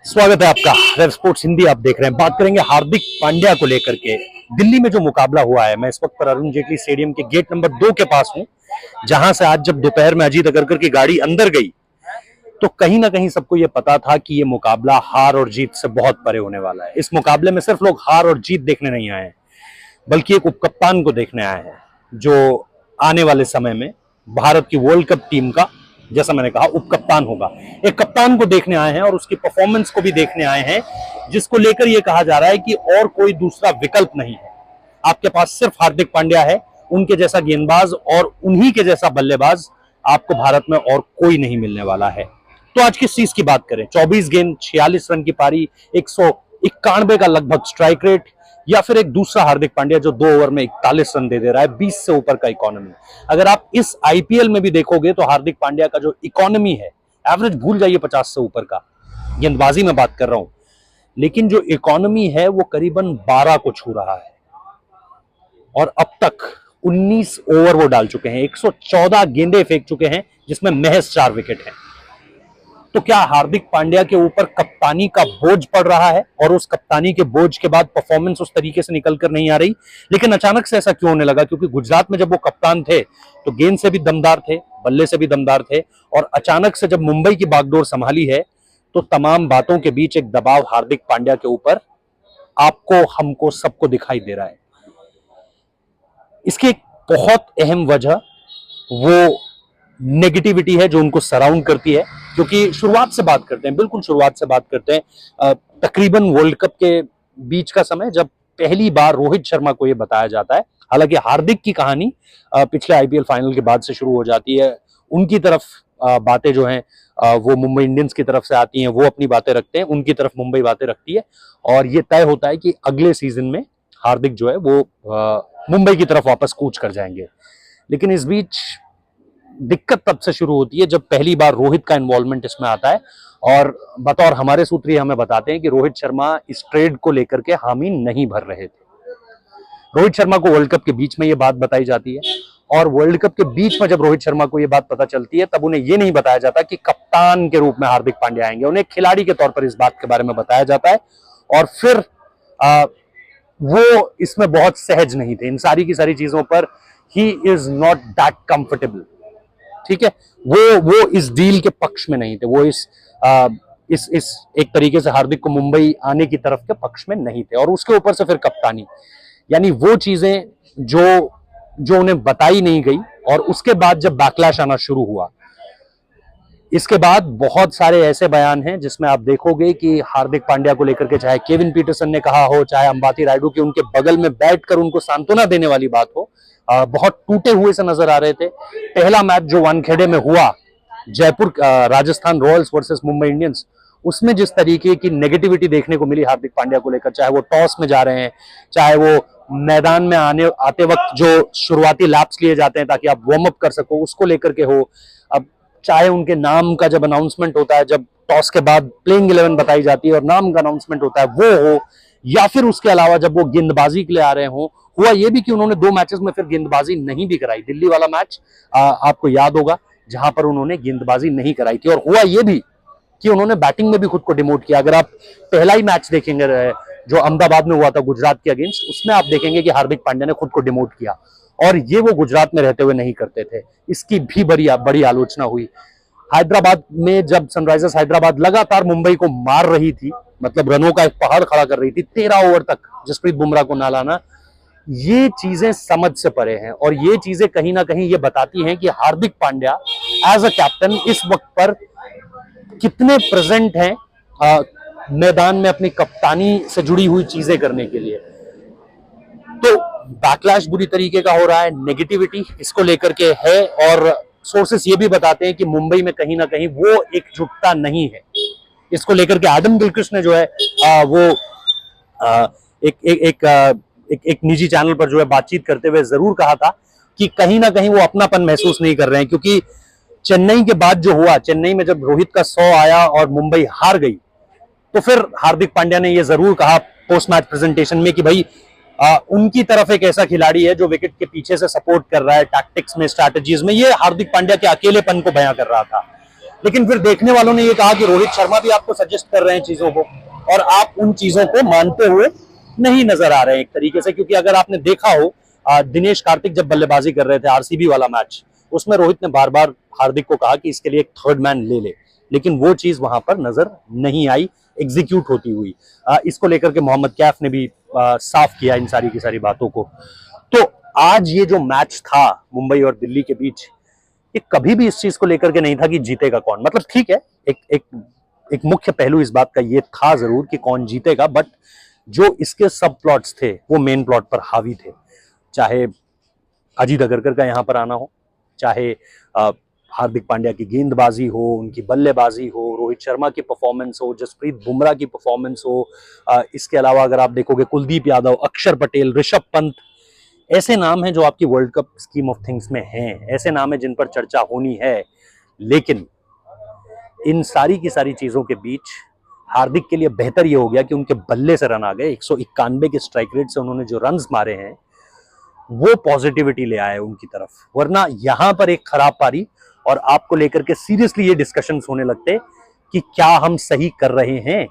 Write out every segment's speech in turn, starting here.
स्वागत है आपका रेव स्पोर्ट्स हिंदी। आप देख रहे हैं, बात करेंगे हार्दिक पांड्या को लेकर के। दिल्ली में जो मुकाबला हुआ है, मैं इस वक्त पर अरुण जेटली स्टेडियम के गेट नंबर 2 के पास हूं, जहां से आज जब दोपहर में अजीत अगरकर की गाड़ी अंदर गई तो कहीं ना कहीं सबको यह पता था कि यह मुकाबला हार और जीत से बहुत परे होने वाला है। इस मुकाबले में सिर्फ लोग हार और जीत देखने नहीं आए हैं, बल्कि एक उपकप्तान को देखने आए हैं जो आने वाले समय में भारत की वर्ल्ड कप टीम का, जैसा मैंने कहा, उपकप्तान होगा। एक कप्तान को देखने आए हैं और उसकी परफॉर्मेंस को भी देखने आए हैं, जिसको लेकर यह कहा जा रहा है कि और कोई दूसरा विकल्प नहीं है। आपके पास सिर्फ हार्दिक पांड्या है, उनके जैसा गेंदबाज और उन्हीं के जैसा बल्लेबाज आपको भारत में और कोई नहीं मिलने वाला है। तो आज किस चीज की बात करें? 24 गेंद 46 रन की पारी, 191 का लगभग स्ट्राइक रेट, या फिर एक दूसरा हार्दिक पांड्या जो 2 ओवर में 41 रन दे रहा है, 20 से ऊपर का इकोनॉमी। अगर आप इस आईपीएल में भी देखोगे तो हार्दिक पांड्या का जो इकोनॉमी है, एवरेज भूल जाइए 50 से ऊपर का, गेंदबाजी में बात कर रहा हूं, लेकिन जो इकोनॉमी है वो करीबन 12 को छू रहा है। और अब तक 19 ओवर वो डाल चुके हैं, 114 गेंदें फेंक चुके हैं, जिसमें महज 4 विकेट हैं। तो क्या हार्दिक पांड्या के ऊपर कप्तानी का बोझ पड़ रहा है? और उस कप्तानी के बोझ के बाद परफॉर्मेंस उस तरीके से निकल कर नहीं आ रही? लेकिन अचानक से ऐसा क्यों होने लगा? क्योंकि गुजरात में जब वो कप्तान थे तो गेंद से भी दमदार थे, बल्ले से भी दमदार थे, और अचानक से जब मुंबई की बागडोर संभाली है तो तमाम बातों के बीच एक दबाव हार्दिक पांड्या के ऊपर आपको, हमको, सबको दिखाई दे रहा है। इसकी एक बहुत अहम वजह वो नेगेटिविटी है जो उनको सराउंड करती है। क्योंकि शुरुआत से बात करते हैं, बिल्कुल शुरुआत से बात करते हैं, तकरीबन वर्ल्ड कप के बीच का समय, जब पहली बार रोहित शर्मा को यह बताया जाता है। हालांकि हार्दिक की कहानी पिछले आईपीएल फाइनल के बाद से शुरू हो जाती है। उनकी तरफ बातें जो हैं वो मुंबई इंडियंस की तरफ से आती हैं, वो अपनी बातें रखते हैं, उनकी तरफ मुंबई बातें रखती है, और ये तय होता है कि अगले सीजन में हार्दिक जो है वो मुंबई की तरफ वापस कूच कर जाएंगे। लेकिन इस बीच दिक्कत तब से शुरू होती है जब पहली बार रोहित का इन्वॉल्वमेंट इसमें आता है, और बतौर हमारे सूत्री हमें बताते हैं कि रोहित शर्मा इस ट्रेड को लेकर के हामी नहीं भर रहे थे। रोहित शर्मा को वर्ल्ड कप के बीच में यह बात बताई जाती है, और वर्ल्ड कप के बीच में जब रोहित शर्मा को यह बात पता चलती है तब उन्हें यह नहीं बताया जाता कि कप्तान के रूप में हार्दिक पांड्या आएंगे। उन्हें खिलाड़ी के तौर पर इस बात के बारे में बताया जाता है, और फिर वो इसमें बहुत सहज नहीं थे। इन सारी की सारी चीजों पर he is not that comfortable. ठीक है, वो इस डील के पक्ष में नहीं थे, वो इस एक तरीके से हार्दिक को मुंबई आने की तरफ के पक्ष में नहीं थे। और उसके ऊपर से फिर कप्तानी, यानी वो चीजें जो उन्हें बताई नहीं गई। और उसके बाद जब बैकलैश आना शुरू हुआ, इसके बाद बहुत सारे ऐसे बयान हैं जिसमें आप देखोगे कि हार्दिक पांड्या को लेकर के, चाहे केविन पीटरसन ने कहा हो, चाहे अंबाती रायडू की उनके बगल में बैठकर उनको सांत्वना देने वाली बात हो, बहुत टूटे हुए से नजर आ रहे थे। पहला मैच जो वानखेड़े में हुआ, Jaipur Rajasthan Royals versus Mumbai Indians, उसमें जिस तरीके की नेगेटिविटी देखने को मिली हार्दिक पांड्या को लेकर, चाहे वो टॉस में जा रहे हैं, चाहे वो मैदान में आते वक्त जो शुरुआती लैप्स लिए जाते हैं ताकि आप वार्म अप कर सको, उसको लेकर के हो, अब चाहे उनके नाम का जब अनाउंसमेंट होता है, जब टॉस के बाद प्लेइंग 11 बताई जाती है और नाम का अनाउंसमेंट होता है, वो हो, या फिर उसके अलावा जब वो गेंदबाजी के लिए आ रहे हो। हुआ ये भी कि उन्होंने 2 मैचेस में फिर गेंदबाजी नहीं भी कराई। दिल्ली वाला मैच आपको याद होगा, जहां पर उन्होंने गेंदबाजी नहीं कराई थी। और हुआ ये भी कि उन्होंने बैटिंग में भी खुद को डिमोट किया। अगर आप पहला ही मैच देखेंगे जो अहमदाबाद में हुआ था गुजरात के अगेंस्ट, उसमें आप देखेंगे कि हार्दिक पांड्या ने खुद को डिमोट किया, और ये वो गुजरात में रहते हुए नहीं करते थे। इसकी भी बड़ी आलोचना हुई। हैदराबाद में जब सनराइजर्स हैदराबाद लगातार मुंबई को मार रही थी, मतलब रनों का एक पहाड़ खड़ा कर रही थी, 13 ओवर तक जसप्रीत बुमराह को ना लाना, ये चीजें समझ से परे हैं। और ये चीजें कहीं ना कहीं ये बताती हैं कि Hardik Pandya as a captain इस वक्त पर कितने प्रेजेंट हैं मैदान में अपनी कप्तानी से जुड़ी हुई चीजें करने के लिए। तो बैकलैश बुरी तरीके का हो रहा है, नेगेटिविटी इसको लेकर के है, और सोर्सेस ये भी बताते हैं कि मुंबई में कहीं ना कहीं वो एकजुटता नहीं है। इसको लेकर के एडम गिलक्रिस्ट ने जो है वो एक निजी चैनल पर जो है बातचीत करते हुए जरूर कहा था कि कहीं ना कहीं वो अपनापन महसूस नहीं कर रहे हैं। क्योंकि चेन्नई के बाद जो हुआ, चेन्नई में जब रोहित का 100 आया और मुंबई हार गई, तो फिर हार्दिक पांड्या ने यह जरूर कहा पोस्ट मैच प्रेजेंटेशन में कि भाई उनकी तरफ एक ऐसा खिलाड़ी है जो विकेट के पीछे से सपोर्ट कर रहा है, टैक्टिक्स में, स्ट्रैटेजीज में। ये हार्दिक पांड्या के अकेलेपन को बयां कर रहा था। लेकिन फिर देखने वालों ने ये कहा कि रोहित शर्मा भी आपको सजेस्ट कर रहे हैं चीजों को, और आप उन चीजों को मानते हुए नहीं नजर आ रहे हैं एक तरीके से। क्योंकि अगर आपने देखा हो, दिनेश कार्तिक जब बल्लेबाजी कर रहे थे आरसीबी वाला मैच, उसमें रोहित ने बार बार हार्दिक को कहा कि इसके लिए एक थर्ड मैन ले ले, लेकिन वो चीज वहां पर नजर नहीं आई एग्जीक्यूट होती हुई। इसको लेकर के मोहम्मद कैफ ने भी साफ किया इन सारी की सारी बातों को। तो आज ये जो मैच था मुंबई और दिल्ली के बीच, ये कभी भी इस चीज को लेकर के नहीं था कि जीतेगा कौन। मतलब ठीक है, एक मुख्य पहलू इस बात का ये था जरूर कि कौन जीतेगा, बट जो इसके सब प्लॉट्स थे वो मेन प्लॉट पर हावी थे। चाहे अजीत अगरकर का यहां पर आना हो, चाहे हार्दिक पांड्या की गेंदबाजी हो, उनकी बल्लेबाजी हो, रोहित शर्मा की परफॉर्मेंस हो, जसप्रीत बुमराह की परफॉर्मेंस हो, इसके अलावा अगर आप देखोगे कुलदीप यादव, अक्षर पटेल, ऋषभ पंत, ऐसे नाम हैं जो आपकी world cup scheme of things में हैं, ऐसे नाम हैं जिन पर चर्चा होनी है। लेकिन इन सारी की सारी चीजों के बीच हार्दिक के लिए बेहतर ये हो गया कि उनके बल्ले से रन आ गए। 191 के स्ट्राइक रेट से उन्होंने जो रन्स मारे हैं वो पॉजिटिविटी ले आए उनकी तरफ। वरना यहां पर एक खराब पारी और आपको लेकर के सीरियसली ये डिस्कशंस होने लगते कि क्या हम सही कर रहे हैं,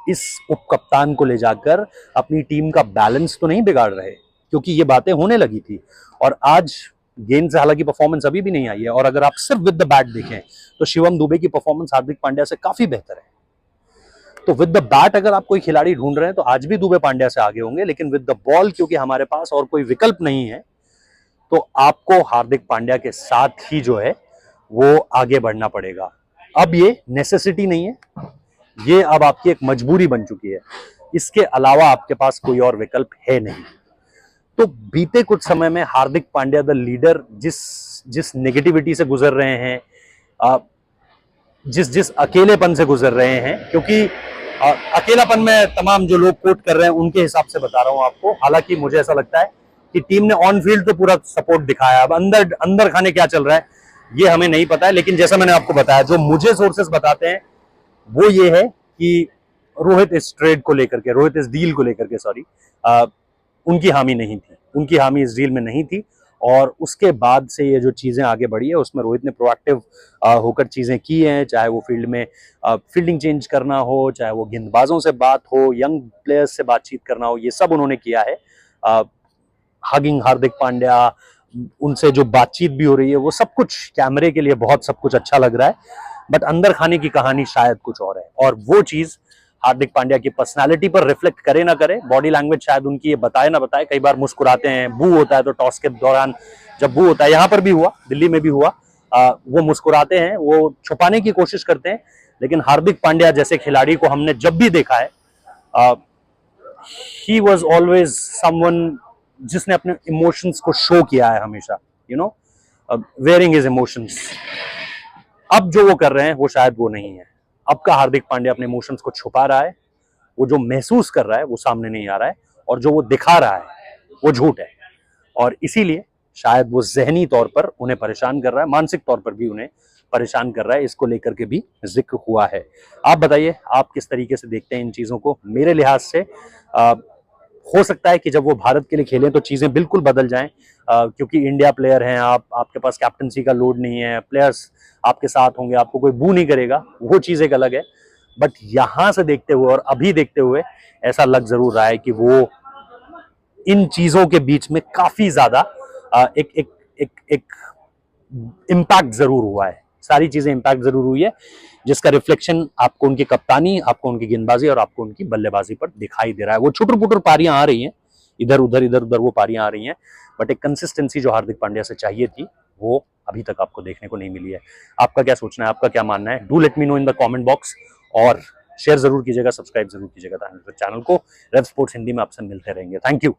इस उपकप्तान को ले जाकर अपनी टीम का बैलेंस तो नहीं बिगाड़ रहे, क्योंकि ये बातें होने लगी थी। और आज गेंद से हालांकि परफॉर्मेंस अभी भी नहीं आई है, और अगर आप सिर्फ विद द बैट देखें तो शिवम दुबे की परफॉर्मेंस हार्दिक पांड्या से काफी बेहतर है। तो विद द बैट अगर आप कोई खिलाड़ी ढूंढ रहे हैं तो आज भी दुबे पांड्या से आगे होंगे, लेकिन विद द बॉल क्योंकि हमारे पास और कोई विकल्प नहीं है, तो आपको हार्दिक पांड्या के साथ ही जो है वो आगे बढ़ना पड़ेगा। अब ये नेसेसिटी नहीं है, ये अब आपकी एक मजबूरी बन चुकी है। इसके अलावा आपके पास कोई और विकल्प है नहीं। तो बीते कुछ समय में हार्दिक पांड्या द लीडर जिस नेगेटिविटी से गुजर रहे हैं, जिस अकेलेपन से गुजर रहे हैं, क्योंकि अकेलापन में तमाम जो लोग कोट कर रहे हैं उनके हिसाब से बता रहा हूं आपको। हालांकि मुझे ऐसा लगता है कि टीम ने ऑन फील्ड तो पूरा सपोर्ट दिखाया, अब अंदर खाने क्या चल रहा है ये हमें नहीं पता है। लेकिन जैसा मैंने आपको बताया, जो मुझे सोर्सेस बताते हैं वो ये है कि रोहित इस ट्रेड को लेकर के, रोहित इस डील को लेकर के, सॉरी, उनकी हामी नहीं थी, उनकी हामी इस डील में नहीं थी। और उसके बाद से ये जो चीजें आगे बढ़ी है उसमें रोहित ने प्रोएक्टिव होकर चीजें की हैं, चाहे वो फील्ड में फील्डिंग चेंज करना हो, चाहे वो गेंदबाजों से बात हो, यंग प्लेयर्स से बातचीत करना हो, ये सब उन्होंने किया है। हगिंग हार्दिक पांड्या, उनसे जो बातचीत भी हो रही है वो सब कुछ कैमरे के लिए बहुत सब कुछ अच्छा लग रहा है, बट अंदर खाने की कहानी शायद कुछ और है। और वो चीज हार्दिक पांड्या की पर्सनालिटी पर रिफ्लेक्ट करे ना करे, बॉडी लैंग्वेज शायद उनकी ये बताए ना बताए, कई बार मुस्कुराते हैं, बू होता है तो टॉस के दौरान जब बू होता है, यहां पर भी हुआ, दिल्ली में भी हुआ, वो मुस्कुराते हैं, वो छुपाने की कोशिश करते हैं। लेकिन हार्दिक पांड्या जैसे खिलाड़ी को हमने जब भी देखा है, ही वॉज ऑलवेज समवन जिसने अपने इमोशंस को शो किया है हमेशा, you know, wearing his emotions. अब जो वो कर रहे हैं वो शायद वो नहीं है। अब का हार्दिक पांड्या अपने इमोशंस को छुपा रहा है, वो जो महसूस कर रहा है वो सामने नहीं आ रहा है, और जो वो दिखा रहा है वो झूठ है। और इसीलिए शायद वो ज़हनी तौर पर उन्हें परेशान कर रहा है, मानसिक तौर पर भी उन्हें परेशान कर रहा है, इसको लेकर के भी जिक्र हुआ है। आप बताइए, आप किस तरीके से देखते हैं इन चीजों को? मेरे लिहाज से हो सकता है कि जब वो भारत के लिए खेलें तो चीजें बिल्कुल बदल जाएं, क्योंकि इंडिया प्लेयर हैं आप, आपके पास कैप्टनसी का लोड नहीं है, प्लेयर्स आपके साथ होंगे, आपको कोई बू नहीं करेगा, वो चीज एक अलग है। बट यहां से देखते हुए और अभी देखते हुए ऐसा लग जरूर रहा है कि वो इन चीजों के बीच में काफी ज्यादा एक एक एक एक इम्पैक्ट जरूर हुआ है, सारी चीजें इम्पैक्ट जरूर हुई है, जिसका रिफ्लेक्शन आपको उनकी कप्तानी, आपको उनकी गेंदबाजी और आपको उनकी बल्लेबाजी पर दिखाई दे रहा है। वो छुटर पुटर पारियां आ रही हैं, इधर उधर वो पारियां आ रही हैं, बट एक कंसिस्टेंसी जो हार्दिक पांड्या से चाहिए थी वो अभी तक आपको देखने को नहीं मिली है। आपका क्या सोचना है, आपका क्या मानना है? Do let me know in the comment box, और शेयर जरूर कीजिएगा, सब्सक्राइब जरूर कीजिएगा चैनल को। रेव स्पोर्ट्स हिंदी में आपसे मिलते रहेंगे। Thank you.